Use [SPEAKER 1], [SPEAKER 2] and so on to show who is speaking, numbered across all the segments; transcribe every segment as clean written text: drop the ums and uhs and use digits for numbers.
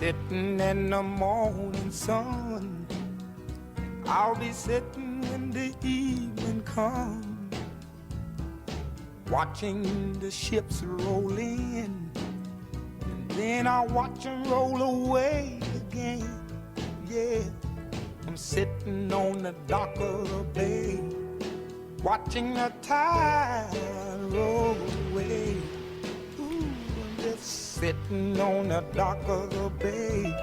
[SPEAKER 1] sitting in the morning sun. I'll be sitting when the evening comes, watching the ships roll in, and then I'll watch them roll away again. Yeah, I'm sitting on the dock of the bay, watching the tide roll away. Ooh, I'm just sitting on the dock of the bay,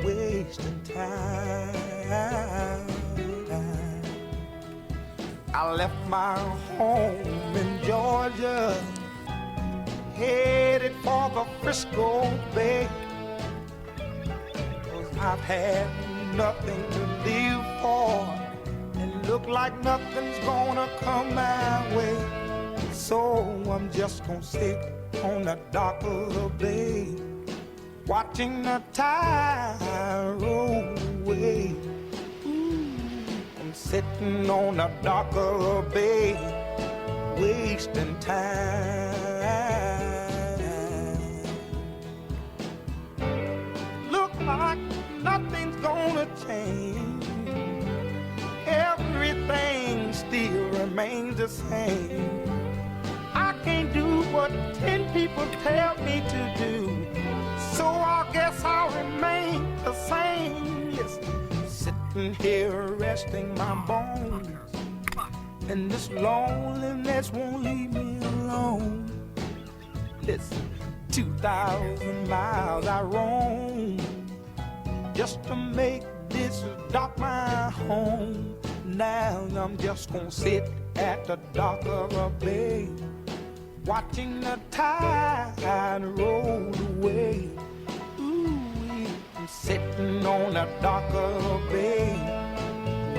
[SPEAKER 1] wasting time. I left my home in Georgia, headed for the Frisco Bay, 'cause I've had nothing to live for, and look like nothing's gonna come my way. So I'm just gonna sit on the dock of the bay, watching the tide roll away. Ooh, I'm sitting on the dock of the bay, wasting time. Look like nothing's gonna change, everything still remains the same. I can't do what 10 people tell me to do, so I guess I'll remain the same. Yes, sitting here resting my bones, and this loneliness won't leave me alone. Listen, 2,000 miles I roam just to make this dock my home. Now I'm just gonna sit at the dock of a bay, watching the tide roll away. Ooh, I'm sitting on the dock of a bay,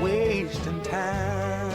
[SPEAKER 1] wasting time.